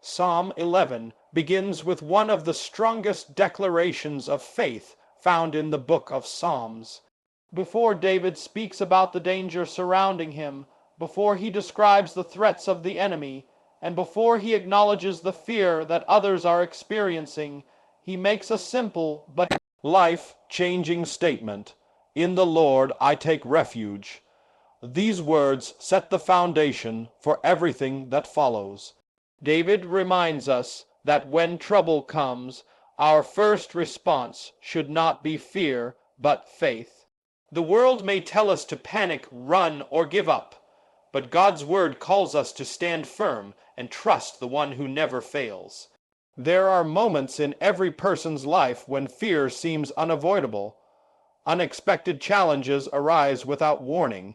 Psalm 11 begins with one of the strongest declarations of faith found in the book of Psalms. Before David speaks about the danger surrounding him, before he describes the threats of the enemy, and before he acknowledges the fear that others are experiencing, he makes a simple but life-changing statement. In the Lord I take refuge. These words set the foundation for everything that follows. David reminds us that when trouble comes, our first response should not be fear, but faith. The world may tell us to panic, run, or give up, but God's word calls us to stand firm and trust the one who never fails. There are moments in every person's life when fear seems unavoidable. Unexpected challenges arise without warning.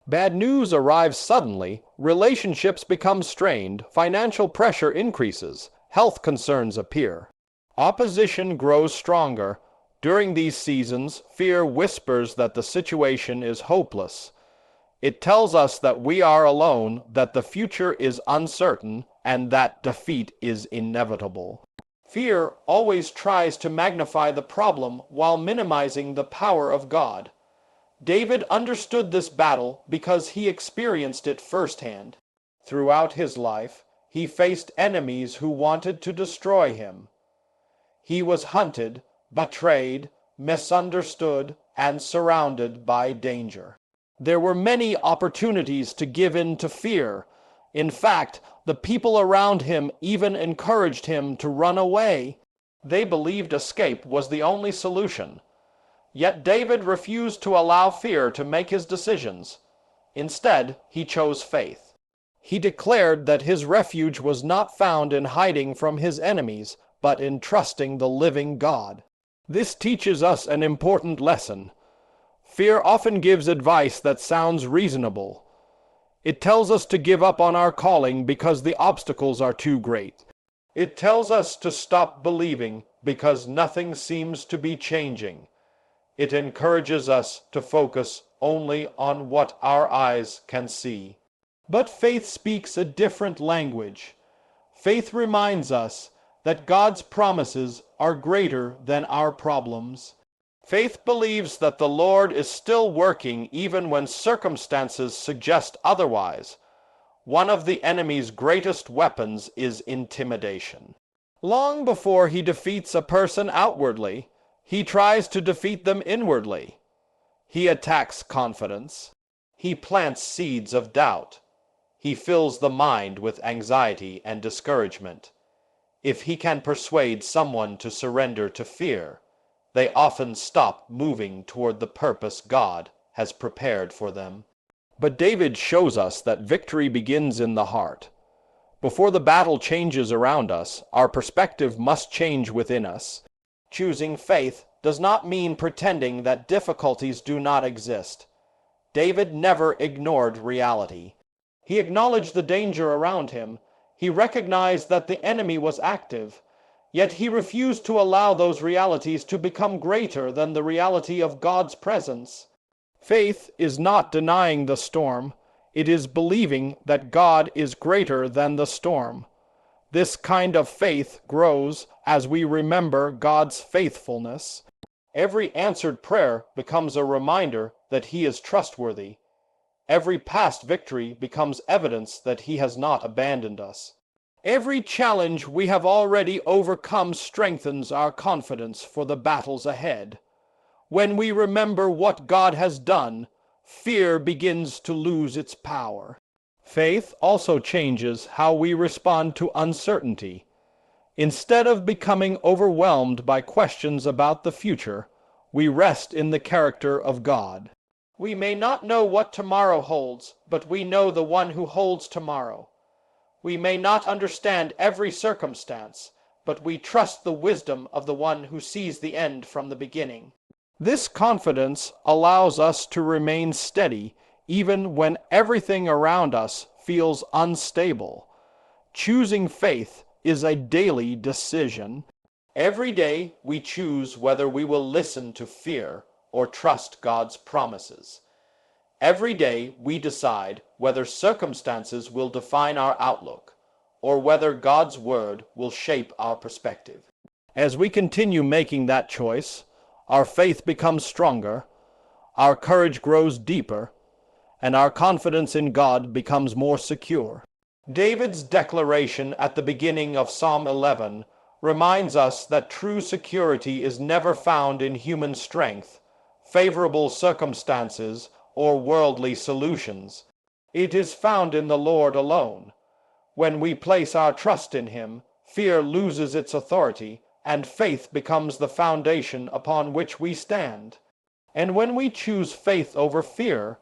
Bad news arrives suddenly, relationships become strained, financial pressure increases, health concerns appear. Opposition grows stronger. During these seasons, fear whispers that the situation is hopeless. It tells us that we are alone, that the future is uncertain, and that defeat is inevitable. Fear always tries to magnify the problem while minimizing the power of God. David understood this battle because he experienced it firsthand. Throughout his life, he faced enemies who wanted to destroy him. He was hunted, betrayed, misunderstood, and surrounded by danger. There were many opportunities to give in to fear. In fact, the people around him even encouraged him to run away. They believed escape was the only solution. Yet David refused to allow fear to make his decisions. Instead, he chose faith. He declared that his refuge was not found in hiding from his enemies, but in trusting the living God. This teaches us an important lesson. Fear often gives advice that sounds reasonable. It tells us to give up on our calling because the obstacles are too great. It tells us to stop believing because nothing seems to be changing. It encourages us to focus only on what our eyes can see. But faith speaks a different language. Faith reminds us that God's promises are greater than our problems. Faith believes that the Lord is still working even when circumstances suggest otherwise. One of the enemy's greatest weapons is intimidation. Long before he defeats a person outwardly, he tries to defeat them inwardly. He attacks confidence. He plants seeds of doubt. He fills the mind with anxiety and discouragement. If he can persuade someone to surrender to fear, they often stop moving toward the purpose God has prepared for them. But David shows us that victory begins in the heart. Before the battle changes around us, our perspective must change within us. Choosing faith does not mean pretending that difficulties do not exist. David never ignored reality. He acknowledged the danger around him. He recognized that the enemy was active. Yet he refused to allow those realities to become greater than the reality of God's presence. Faith is not denying the storm. It is believing that God is greater than the storm. This kind of faith grows as we remember God's faithfulness. Every answered prayer becomes a reminder that He is trustworthy. Every past victory becomes evidence that He has not abandoned us. Every challenge we have already overcome strengthens our confidence for the battles ahead. When we remember what God has done, fear begins to lose its power. Faith also changes how we respond to uncertainty. Instead of becoming overwhelmed by questions about the future, we rest in the character of God. We may not know what tomorrow holds, but we know the one who holds tomorrow. We may not understand every circumstance, but we trust the wisdom of the one who sees the end from the beginning. This confidence allows us to remain steady even when everything around us feels unstable. Choosing faith is a daily decision. Every day we choose whether we will listen to fear or trust God's promises. Every day we decide whether circumstances will define our outlook or whether God's word will shape our perspective. As we continue making that choice, our faith becomes stronger, our courage grows deeper, and our confidence in God becomes more secure. David's declaration at the beginning of Psalm 11 reminds us that true security is never found in human strength, favorable circumstances, or worldly solutions. It is found in the Lord alone. When we place our trust in Him, fear loses its authority, and faith becomes the foundation upon which we stand. And when we choose faith over fear,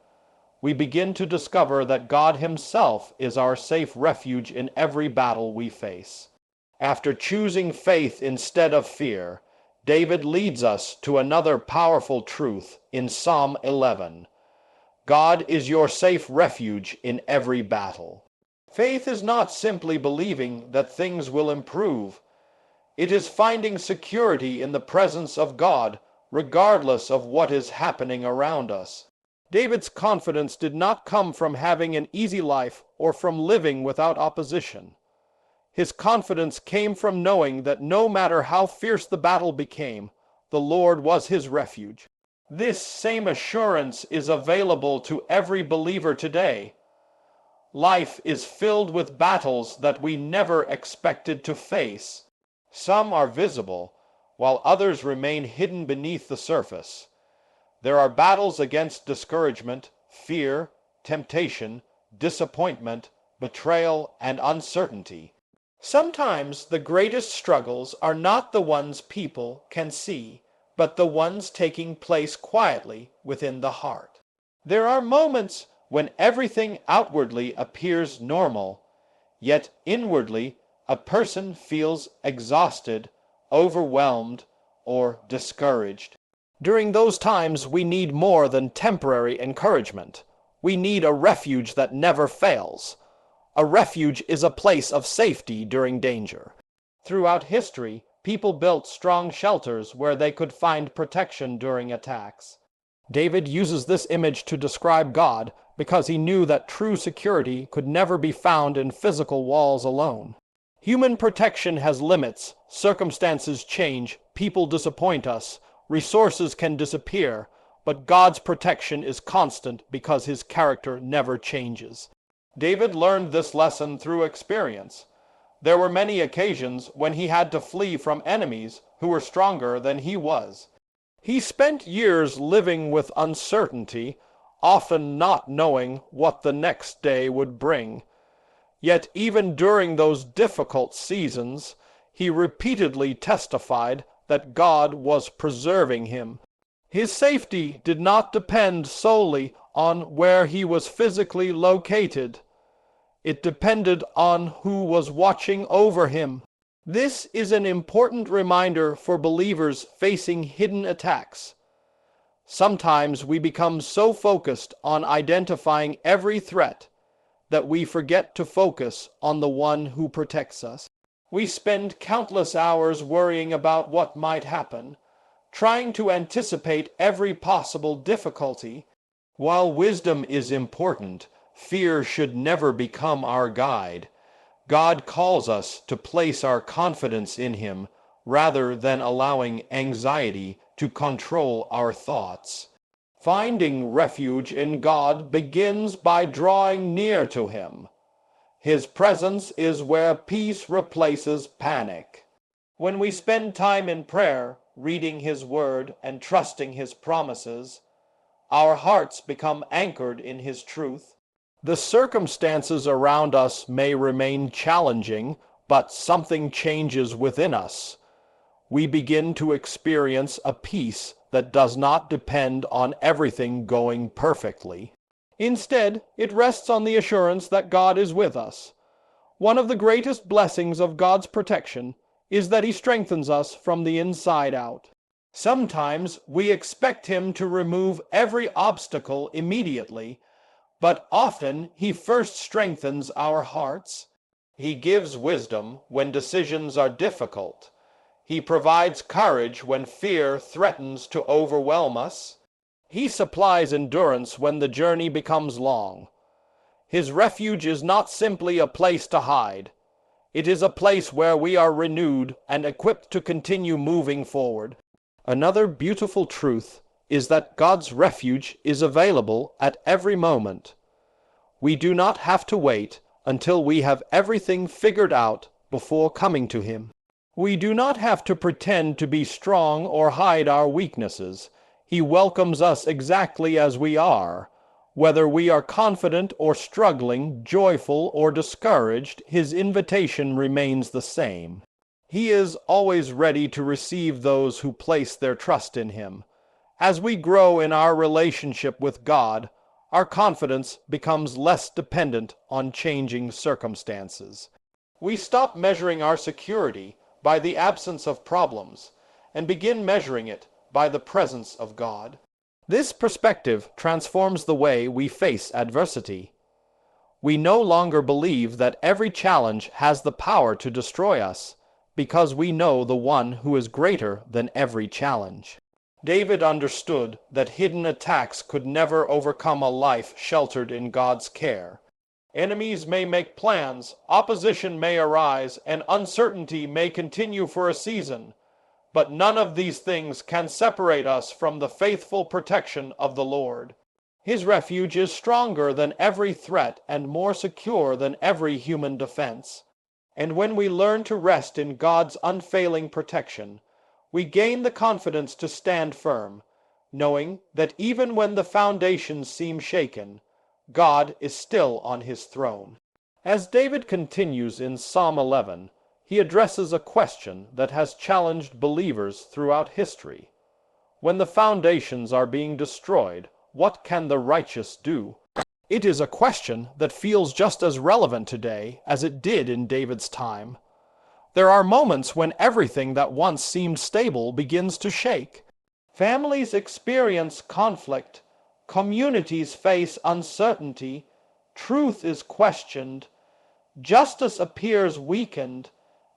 we begin to discover that God Himself is our safe refuge in every battle we face. After choosing faith instead of fear, David leads us to another powerful truth in Psalm 11. God is your safe refuge in every battle. Faith is not simply believing that things will improve. It is finding security in the presence of God, regardless of what is happening around us. David's confidence did not come from having an easy life or from living without opposition. His confidence came from knowing that no matter how fierce the battle became, the Lord was his refuge. This same assurance is available to every believer today. Life is filled with battles that we never expected to face. Some are visible, while others remain hidden beneath the surface. There are battles against discouragement, fear, temptation, disappointment, betrayal, and uncertainty. Sometimes the greatest struggles are not the ones people can see, but the ones taking place quietly within the heart. There are moments when everything outwardly appears normal, yet inwardly a person feels exhausted, overwhelmed, or discouraged. During those times, we need more than temporary encouragement. We need a refuge that never fails. A refuge is a place of safety during danger. Throughout history, people built strong shelters where they could find protection during attacks. David uses this image to describe God because he knew that true security could never be found in physical walls alone. Human protection has limits, circumstances change, people disappoint us, resources can disappear, but God's protection is constant because His character never changes. David learned this lesson through experience. There were many occasions when he had to flee from enemies who were stronger than he was. He spent years living with uncertainty, often not knowing what the next day would bring. Yet even during those difficult seasons, he repeatedly testified that God was preserving him. His safety did not depend solely on where he was physically located. It depended on who was watching over him. This is an important reminder for believers facing hidden attacks. Sometimes we become so focused on identifying every threat that we forget to focus on the one who protects us. We spend countless hours worrying about what might happen, trying to anticipate every possible difficulty. While wisdom is important, fear should never become our guide. God calls us to place our confidence in Him rather than allowing anxiety to control our thoughts. Finding refuge in God begins by drawing near to Him. His presence is where peace replaces panic. When we spend time in prayer, reading His Word and trusting His promises, our hearts become anchored in His truth. The circumstances around us may remain challenging, but something changes within us. We begin to experience a peace that does not depend on everything going perfectly. Instead, it rests on the assurance that God is with us. One of the greatest blessings of God's protection is that He strengthens us from the inside out. Sometimes we expect Him to remove every obstacle immediately, but often He first strengthens our hearts. He gives wisdom when decisions are difficult. He provides courage when fear threatens to overwhelm us. He supplies endurance when the journey becomes long. His refuge is not simply a place to hide. It is a place where we are renewed and equipped to continue moving forward. Another beautiful truth is that God's refuge is available at every moment. We do not have to wait until we have everything figured out before coming to Him. We do not have to pretend to be strong or hide our weaknesses. He welcomes us exactly as we are. Whether we are confident or struggling, joyful or discouraged, His invitation remains the same. He is always ready to receive those who place their trust in Him. As we grow in our relationship with God, our confidence becomes less dependent on changing circumstances. We stop measuring our security by the absence of problems and begin measuring it by the presence of God. This perspective transforms the way we face adversity. We no longer believe that every challenge has the power to destroy us, because we know the one who is greater than every challenge. David understood that hidden attacks could never overcome a life sheltered in God's care. Enemies may make plans, opposition may arise, and uncertainty may continue for a season, but none of these things can separate us from the faithful protection of the Lord. His refuge is stronger than every threat and more secure than every human defense. And when we learn to rest in God's unfailing protection, we gain the confidence to stand firm, knowing that even when the foundations seem shaken, God is still on His throne. As David continues in Psalm 11, he addresses a question that has challenged believers throughout history. When the foundations are being destroyed, what can the righteous do? It is a question that feels just as relevant today as it did in David's time. There are moments when everything that once seemed stable begins to shake. Families experience conflict, communities face uncertainty, truth is questioned, justice appears weakened,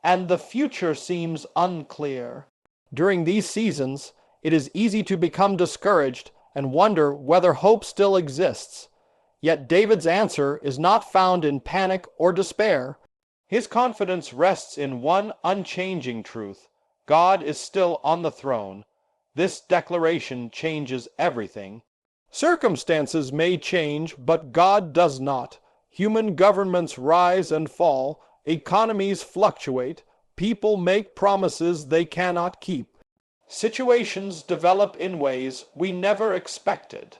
and the future seems unclear. During these seasons, it is easy to become discouraged and wonder whether hope still exists. Yet David's answer is not found in panic or despair. His confidence rests in one unchanging truth: God is still on the throne. This declaration changes everything. Circumstances may change, but God does not. Human governments rise and fall, economies fluctuate, people make promises they cannot keep. Situations develop in ways we never expected.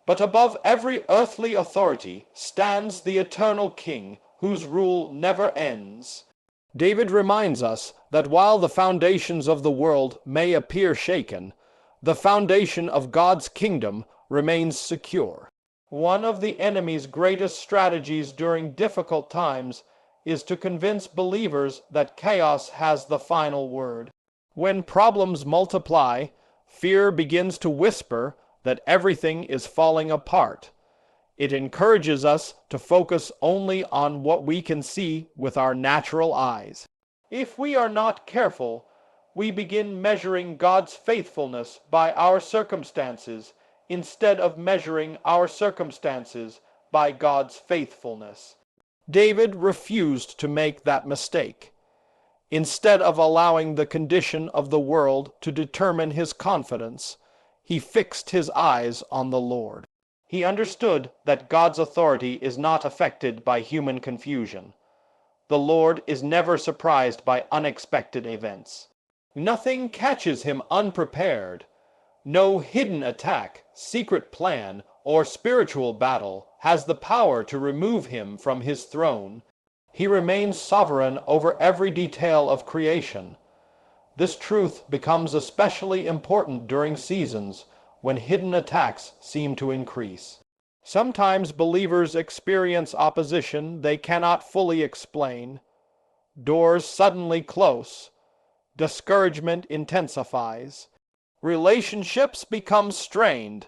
But above every earthly authority stands the eternal King, whose rule never ends. David reminds us that while the foundations of the world may appear shaken, the foundation of God's kingdom remains secure. One of the enemy's greatest strategies during difficult times is to convince believers that chaos has the final word. When problems multiply, fear begins to whisper that everything is falling apart. It encourages us to focus only on what we can see with our natural eyes. If we are not careful, we begin measuring God's faithfulness by our circumstances instead of measuring our circumstances by God's faithfulness. David refused to make that mistake. Instead of allowing the condition of the world to determine his confidence, he fixed his eyes on the Lord. He understood that God's authority is not affected by human confusion. The Lord is never surprised by unexpected events. Nothing catches him unprepared. No hidden attack, secret plan, or spiritual battle has the power to remove him from his throne. He remains sovereign over every detail of creation. This truth becomes especially important during seasons when hidden attacks seem to increase. Sometimes believers experience opposition they cannot fully explain. Doors suddenly close. Discouragement intensifies. Relationships become strained.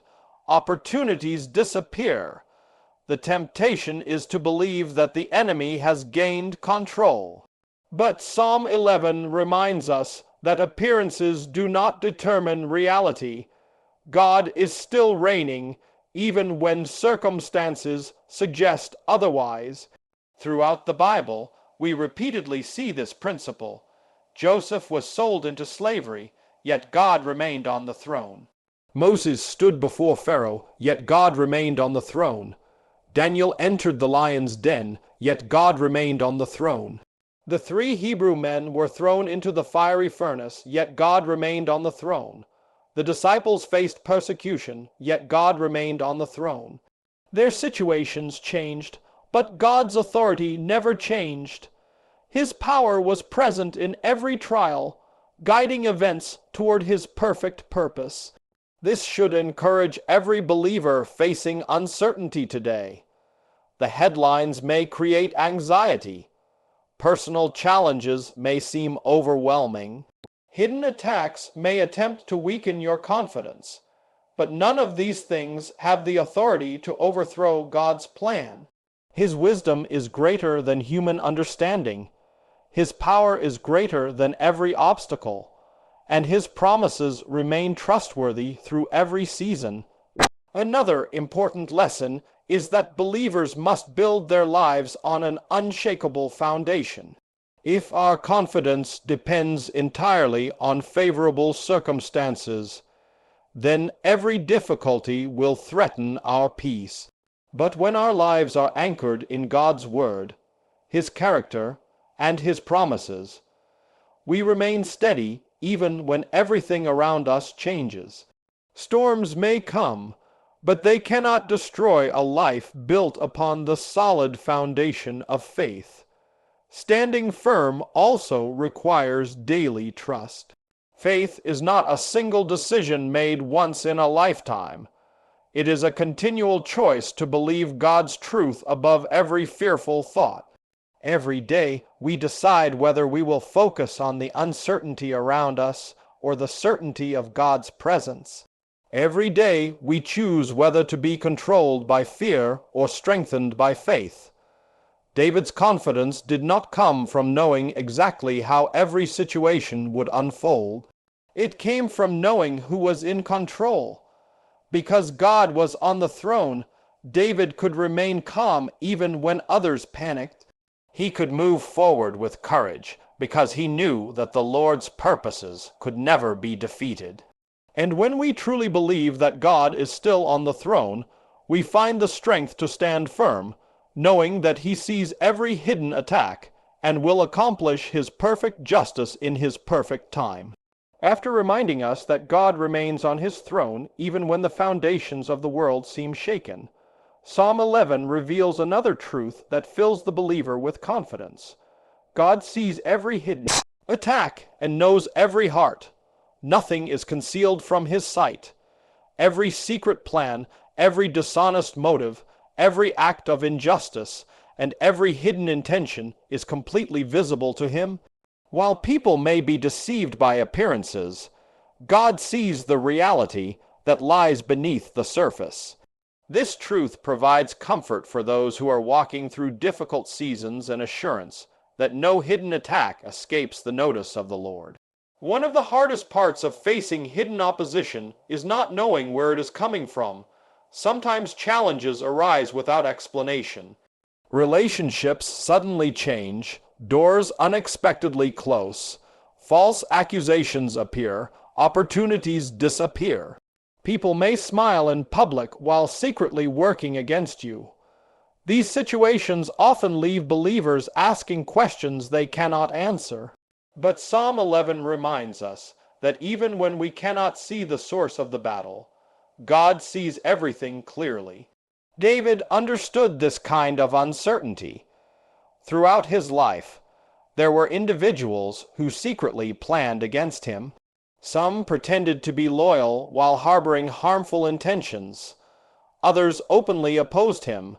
Opportunities disappear. The temptation is to believe that the enemy has gained control. But Psalm 11 reminds us that appearances do not determine reality. God is still reigning, even when circumstances suggest otherwise. Throughout the Bible, We repeatedly see this principle. Joseph was sold into slavery, yet God remained on the throne. Moses stood before Pharaoh, yet God remained on the throne. Daniel entered the lion's den, yet God remained on the throne. The 3 Hebrew men were thrown into the fiery furnace, yet God remained on the throne. The disciples faced persecution, yet God remained on the throne. Their situations changed, but God's authority never changed. His power was present in every trial, guiding events toward His perfect purpose. This should encourage every believer facing uncertainty today. The headlines may create anxiety. Personal challenges may seem overwhelming. Hidden attacks may attempt to weaken your confidence. But none of these things have the authority to overthrow God's plan. His wisdom is greater than human understanding. His power is greater than every obstacle. And His promises remain trustworthy through every season. Another important lesson is that believers must build their lives on an unshakable foundation. If our confidence depends entirely on favorable circumstances, then every difficulty will threaten our peace. But when our lives are anchored in God's Word, His character, and His promises, we remain steady even when everything around us changes. Storms may come, but they cannot destroy a life built upon the solid foundation of faith. Standing firm also requires daily trust. Faith is not a single decision made once in a lifetime. It is a continual choice to believe God's truth above every fearful thought. Every day we decide whether we will focus on the uncertainty around us or the certainty of God's presence. Every day we choose whether to be controlled by fear or strengthened by faith. David's confidence did not come from knowing exactly how every situation would unfold. It came from knowing who was in control. Because God was on the throne, David could remain calm even when others panicked. He could move forward with courage because he knew that the Lord's purposes could never be defeated. And when we truly believe that God is still on the throne, we find the strength to stand firm, knowing that He sees every hidden attack and will accomplish His perfect justice in His perfect time. After reminding us that God remains on His throne even when the foundations of the world seem shaken, Psalm 11 reveals another truth that fills the believer with confidence. God sees every hidden attack and knows every heart. Nothing is concealed from His sight. Every secret plan, every dishonest motive, every act of injustice, and every hidden intention is completely visible to Him. While people may be deceived by appearances, God sees the reality that lies beneath the surface. This truth provides comfort for those who are walking through difficult seasons and assurance that no hidden attack escapes the notice of the Lord. One of the hardest parts of facing hidden opposition is not knowing where it is coming from. Sometimes challenges arise without explanation. Relationships suddenly change, doors unexpectedly close, false accusations appear, opportunities disappear. People may smile in public while secretly working against you. These situations often leave believers asking questions they cannot answer. But Psalm 11 reminds us that even when we cannot see the source of the battle, God sees everything clearly. David understood this kind of uncertainty. Throughout his life, there were individuals who secretly planned against him. Some pretended to be loyal while harboring harmful intentions. Others openly opposed him.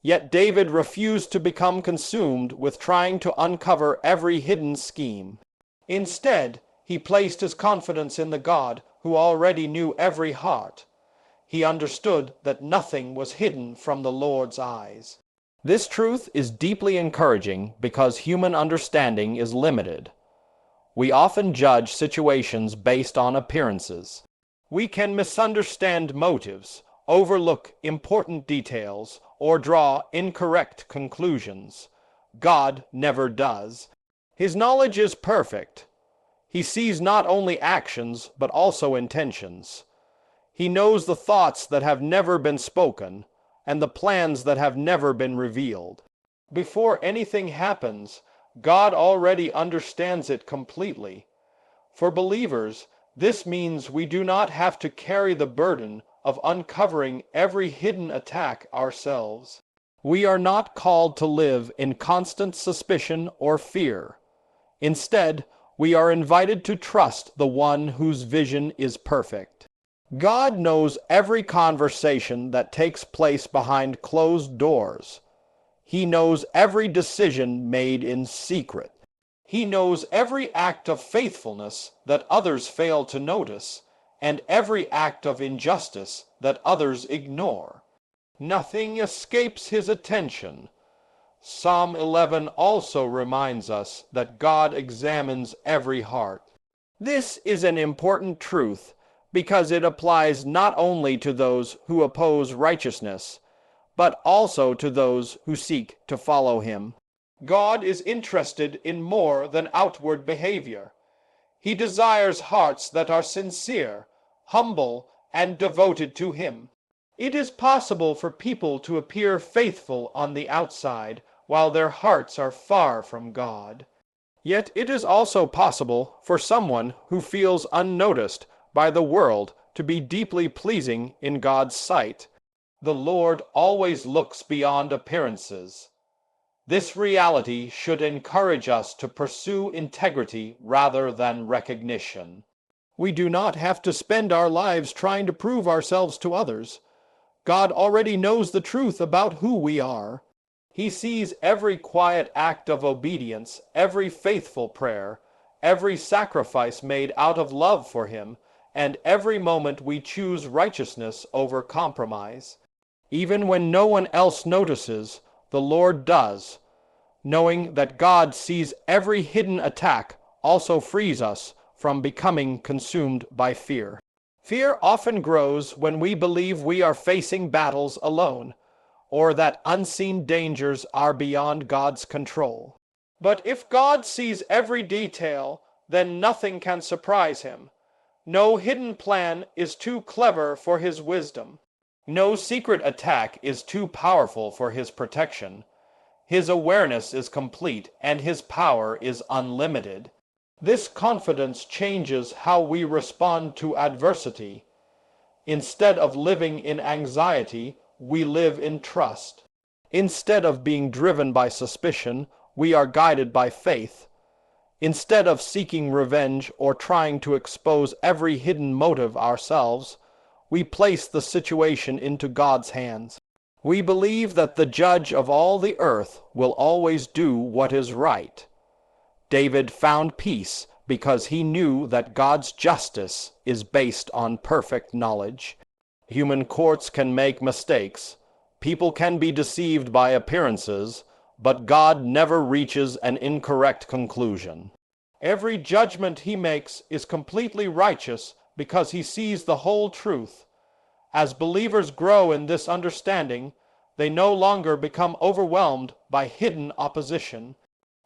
Yet David refused to become consumed with trying to uncover every hidden scheme. Instead, he placed his confidence in the God who already knew every heart. He understood that nothing was hidden from the Lord's eyes. This truth is deeply encouraging because human understanding is limited. We often judge situations based on appearances. We can misunderstand motives, overlook important details, or draw incorrect conclusions. God never does. His knowledge is perfect. He sees not only actions, but also intentions. He knows the thoughts that have never been spoken, and the plans that have never been revealed. Before anything happens, God already understands it completely. For believers, this means we do not have to carry the burden of uncovering every hidden attack ourselves. We are not called to live in constant suspicion or fear. Instead, we are invited to trust the one whose vision is perfect. God knows every conversation that takes place behind closed doors. He knows every decision made in secret. He knows every act of faithfulness that others fail to notice, and every act of injustice that others ignore. Nothing escapes his attention. Psalm 11 also reminds us that God examines every heart. This is an important truth because it applies not only to those who oppose righteousness, but also to those who seek to follow him. God is interested in more than outward behavior. He desires hearts that are sincere, humble, and devoted to him. It is possible for people to appear faithful on the outside while their hearts are far from God. Yet it is also possible for someone who feels unnoticed by the world to be deeply pleasing in God's sight. The Lord always looks beyond appearances. This reality should encourage us to pursue integrity rather than recognition. We do not have to spend our lives trying to prove ourselves to others. God already knows the truth about who we are. He sees every quiet act of obedience, every faithful prayer, every sacrifice made out of love for him, and every moment we choose righteousness over compromise. Even when no one else notices, the Lord does. Knowing that God sees every hidden attack also frees us from becoming consumed by fear. Fear often grows when we believe we are facing battles alone, or that unseen dangers are beyond God's control. But if God sees every detail, then nothing can surprise him. No hidden plan is too clever for his wisdom. No secret attack is too powerful for his protection. His awareness is complete and his power is unlimited. This confidence changes how we respond to adversity. Instead of living in anxiety, we live in trust. Instead of being driven by suspicion, we are guided by faith. Instead of seeking revenge or trying to expose every hidden motive ourselves, we place the situation into God's hands. We believe that the judge of all the earth will always do what is right. David found peace because he knew that God's justice is based on perfect knowledge. Human courts can make mistakes. People can be deceived by appearances, but God never reaches an incorrect conclusion. Every judgment he makes is completely righteous because he sees the whole truth. As believers grow in this understanding, they no longer become overwhelmed by hidden opposition.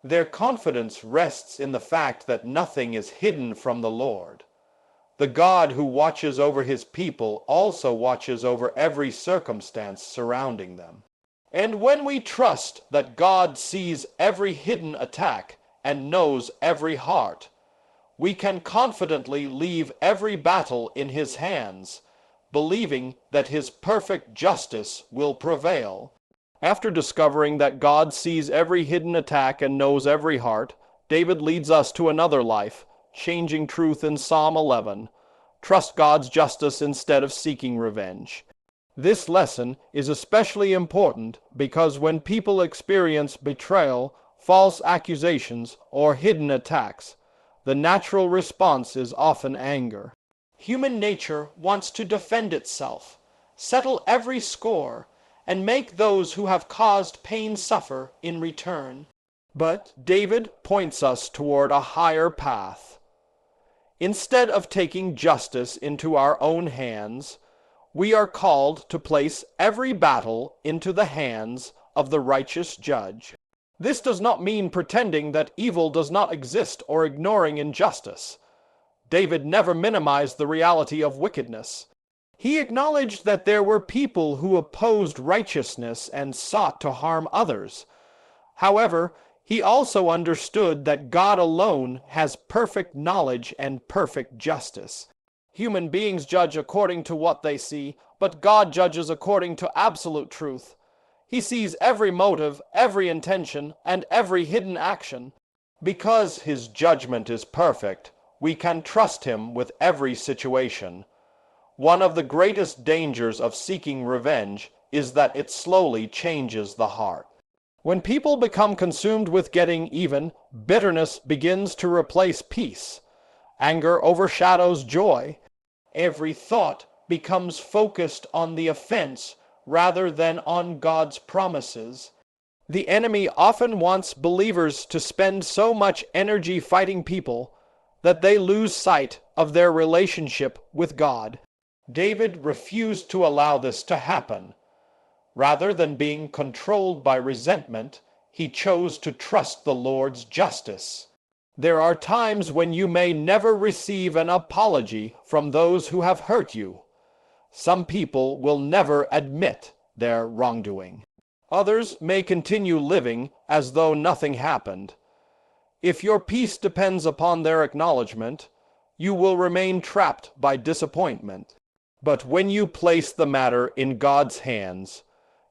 Their confidence rests in the fact that nothing is hidden from the Lord. The God who watches over his people also watches over every circumstance surrounding them. And when we trust that God sees every hidden attack and knows every heart, we can confidently leave every battle in his hands, believing that his perfect justice will prevail. After discovering that God sees every hidden attack and knows every heart, David leads us to another life-changing truth in Psalm 11. Trust God's justice instead of seeking revenge. This lesson is especially important because when people experience betrayal, false accusations, or hidden attacks, the natural response is often anger. Human nature wants to defend itself, settle every score, and make those who have caused pain suffer in return. But David points us toward a higher path. Instead of taking justice into our own hands, we are called to place every battle into the hands of the righteous judge. This does not mean pretending that evil does not exist or ignoring injustice. David never minimized the reality of wickedness. He acknowledged that there were people who opposed righteousness and sought to harm others. However, he also understood that God alone has perfect knowledge and perfect justice. Human beings judge according to what they see, but God judges according to absolute truth. He sees every motive, every intention, and every hidden action. Because his judgment is perfect, we can trust him with every situation. One of the greatest dangers of seeking revenge is that it slowly changes the heart. When people become consumed with getting even, bitterness begins to replace peace. Anger overshadows joy. Every thought becomes focused on the offense rather than on God's promises. The enemy often wants believers to spend so much energy fighting people that they lose sight of their relationship with God. David refused to allow this to happen. Rather than being controlled by resentment, he chose to trust the Lord's justice. There are times when you may never receive an apology from those who have hurt you. Some people will never admit their wrongdoing. Others may continue living as though nothing happened. If your peace depends upon their acknowledgement, you will remain trapped by disappointment. But when you place the matter in God's hands,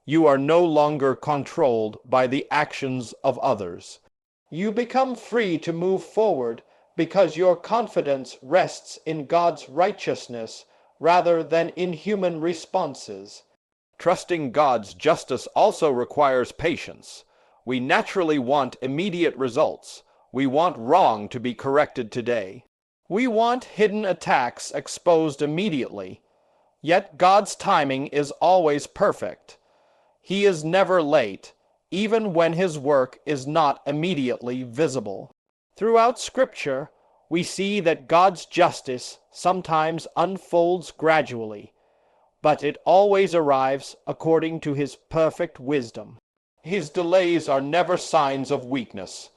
you are no longer controlled by the actions of others. You become free to move forward because your confidence rests in God's righteousness rather than in human responses. Trusting God's justice also requires patience. We naturally want immediate results. We want wrong to be corrected today. We want hidden attacks exposed immediately. Yet God's timing is always perfect. He is never late, even when his work is not immediately visible. Throughout Scripture, we see that God's justice sometimes unfolds gradually, but it always arrives according to his perfect wisdom. His delays are never signs of weakness.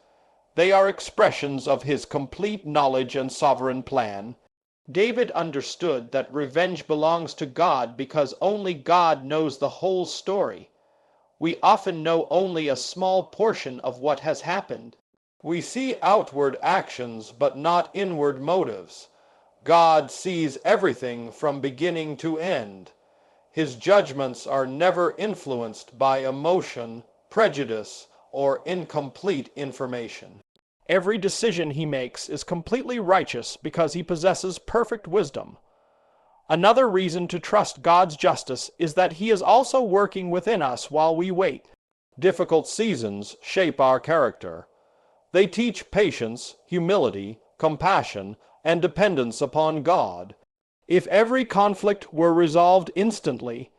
They are expressions of his complete knowledge and sovereign plan. David understood that revenge belongs to God because only God knows the whole story. We often know only a small portion of what has happened. We see outward actions but not inward motives. God sees everything from beginning to end. His judgments are never influenced by emotion, prejudice, or incomplete information. Every decision he makes is completely righteous because he possesses perfect wisdom. Another reason to trust God's justice is that he is also working within us while we wait. Difficult seasons shape our character. They teach patience, humility, compassion, and dependence upon God. If every conflict were resolved instantly,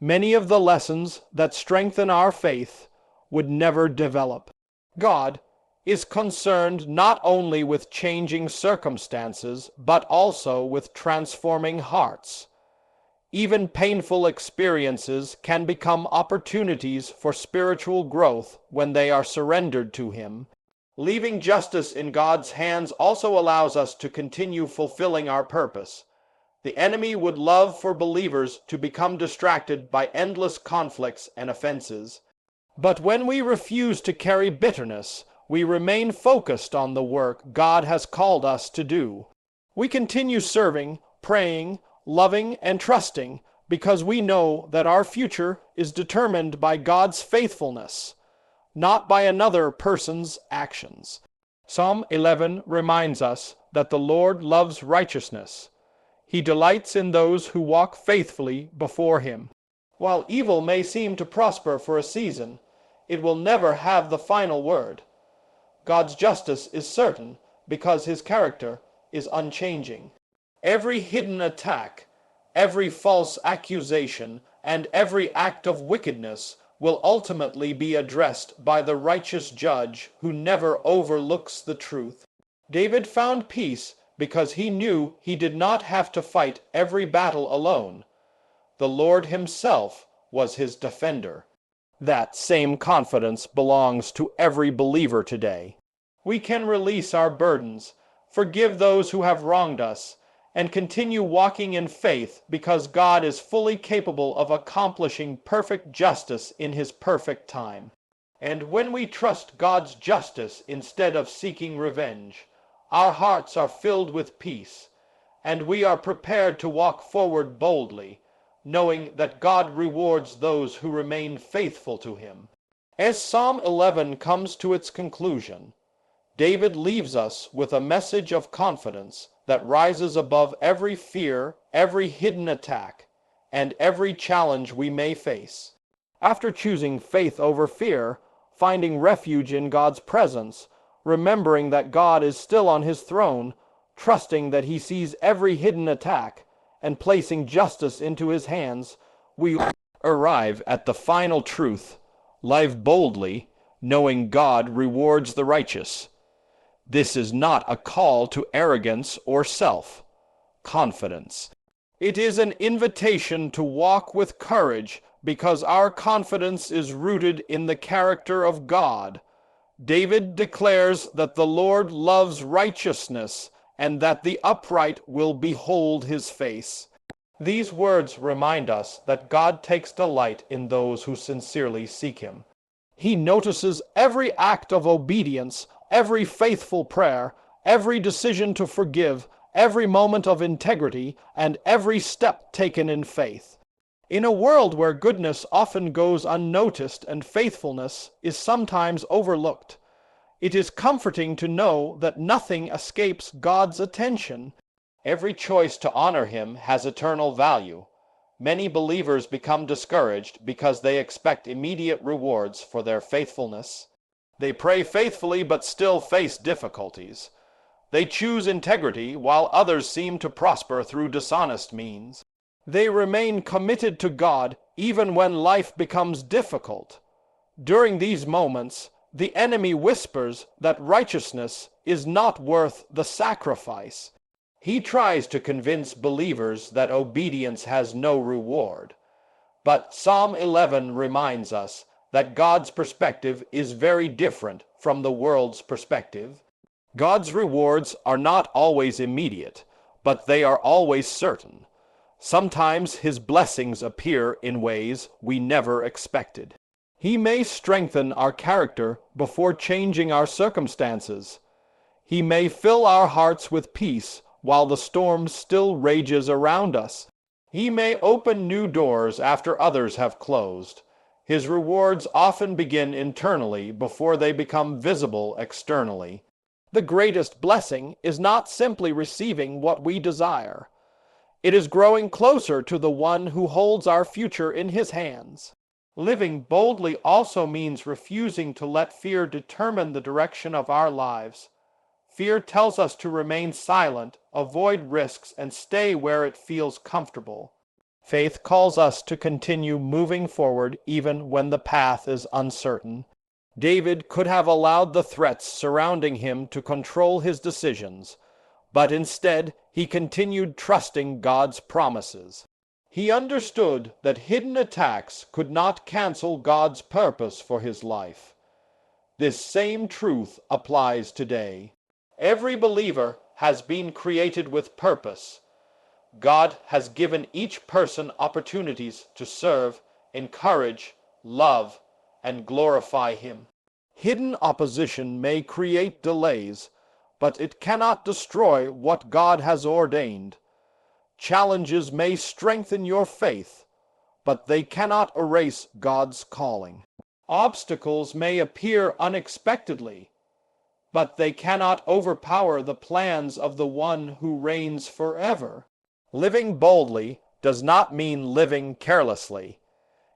many of the lessons that strengthen our faith would never develop. God is concerned not only with changing circumstances, but also with transforming hearts. Even painful experiences can become opportunities for spiritual growth when they are surrendered to him. Leaving justice in God's hands also allows us to continue fulfilling our purpose. The enemy would love for believers to become distracted by endless conflicts and offenses. But when we refuse to carry bitterness, we remain focused on the work God has called us to do. We continue serving, praying, loving, and trusting because we know that our future is determined by God's faithfulness, not by another person's actions. Psalm 11 reminds us that the Lord loves righteousness. He delights in those who walk faithfully before him. While evil may seem to prosper for a season, it will never have the final word. God's justice is certain because his character is unchanging. Every hidden attack, every false accusation, and every act of wickedness will ultimately be addressed by the righteous judge who never overlooks the truth. David found peace because he knew he did not have to fight every battle alone. The Lord himself was his defender. That same confidence belongs to every believer today. We can release our burdens, forgive those who have wronged us, and continue walking in faith because God is fully capable of accomplishing perfect justice in His perfect time. And when we trust God's justice instead of seeking revenge, our hearts are filled with peace, and we are prepared to walk forward boldly, knowing that God rewards those who remain faithful to Him. As Psalm 11 comes to its conclusion, David leaves us with a message of confidence that rises above every fear, every hidden attack, and every challenge we may face. After choosing faith over fear, finding refuge in God's presence, remembering that God is still on His throne, trusting that He sees every hidden attack, and placing justice into His hands, we arrive at the final truth: live boldly, knowing God rewards the righteous. This is not a call to arrogance or self-confidence. It is an invitation to walk with courage because our confidence is rooted in the character of God. David declares that the Lord loves righteousness and that the upright will behold His face. These words remind us that God takes delight in those who sincerely seek Him. He notices every act of obedience, every faithful prayer, every decision to forgive, every moment of integrity, and every step taken in faith. In a world where goodness often goes unnoticed and faithfulness is sometimes overlooked, it is comforting to know that nothing escapes God's attention. Every choice to honor Him has eternal value. Many believers become discouraged because they expect immediate rewards for their faithfulness. They pray faithfully but still face difficulties. They choose integrity while others seem to prosper through dishonest means. They remain committed to God even when life becomes difficult. During these moments, the enemy whispers that righteousness is not worth the sacrifice. He tries to convince believers that obedience has no reward. But Psalm 11 reminds us that God's perspective is very different from the world's perspective. God's rewards are not always immediate, but they are always certain. Sometimes His blessings appear in ways we never expected. He may strengthen our character before changing our circumstances. He may fill our hearts with peace while the storm still rages around us. He may open new doors after others have closed. His rewards often begin internally before they become visible externally. The greatest blessing is not simply receiving what we desire. It is growing closer to the one who holds our future in His hands. Living boldly also means refusing to let fear determine the direction of our lives. Fear tells us to remain silent, avoid risks, and stay where it feels comfortable. Faith calls us to continue moving forward even when the path is uncertain. David could have allowed the threats surrounding him to control his decisions, but instead he continued trusting God's promises. He understood that hidden attacks could not cancel God's purpose for his life. This same truth applies today. Every believer has been created with purpose. God has given each person opportunities to serve, encourage, love, and glorify Him. Hidden opposition may create delays, but it cannot destroy what God has ordained. Challenges may strengthen your faith, but they cannot erase God's calling. Obstacles may appear unexpectedly, but they cannot overpower the plans of the one who reigns forever. Living boldly does not mean living carelessly.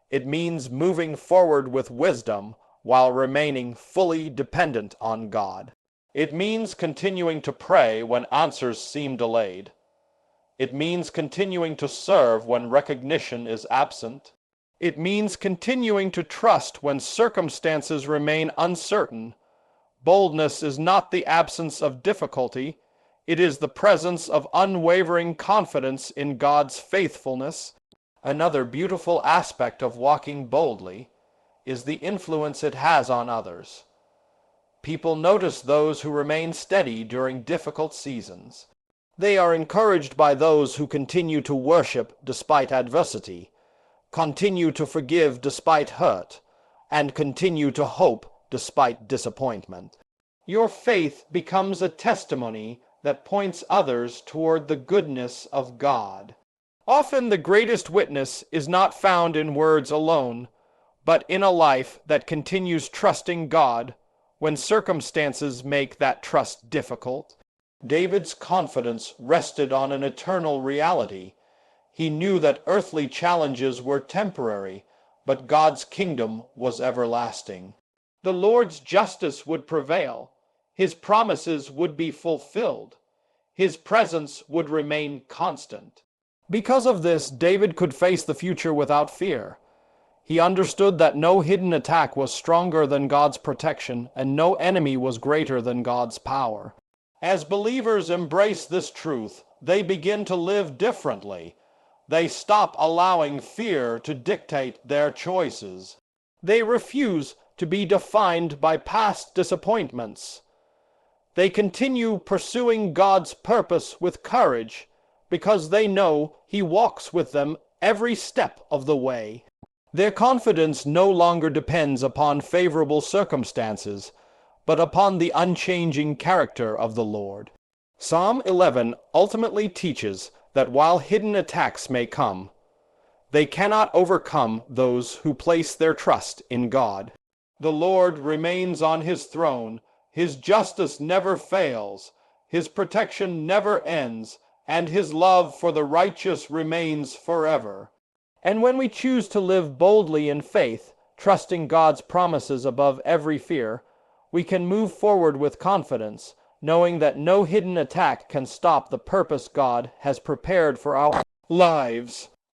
It means moving forward with wisdom while remaining fully dependent on God. It means continuing to pray when answers seem delayed. It means continuing to serve when recognition is absent. It means continuing to trust when circumstances remain uncertain. Boldness is not the absence of difficulty. It is the presence of unwavering confidence in God's faithfulness. Another beautiful aspect of walking boldly is the influence it has on others. People notice those who remain steady during difficult seasons. They are encouraged by those who continue to worship despite adversity, continue to forgive despite hurt, and continue to hope despite disappointment. Your faith becomes a testimony that points others toward the goodness of God. Often the greatest witness is not found in words alone, but in a life that continues trusting God when circumstances make that trust difficult. David's confidence rested on an eternal reality. He knew that earthly challenges were temporary, but God's kingdom was everlasting. The Lord's justice would prevail. His promises would be fulfilled. His presence would remain constant. Because of this, David could face the future without fear. He understood that no hidden attack was stronger than God's protection, and no enemy was greater than God's power. As believers embrace this truth, they begin to live differently. They stop allowing fear to dictate their choices. They refuse to be defined by past disappointments. They continue pursuing God's purpose with courage because they know He walks with them every step of the way. Their confidence no longer depends upon favorable circumstances, but upon the unchanging character of the Lord. Psalm 11 ultimately teaches that while hidden attacks may come, they cannot overcome those who place their trust in God. The Lord remains on His throne. His justice never fails. His protection never ends, and His love for the righteous remains forever. And when we choose to live boldly in faith, trusting God's promises above every fear, we can move forward with confidence, knowing that no hidden attack can stop the purpose God has prepared for our lives.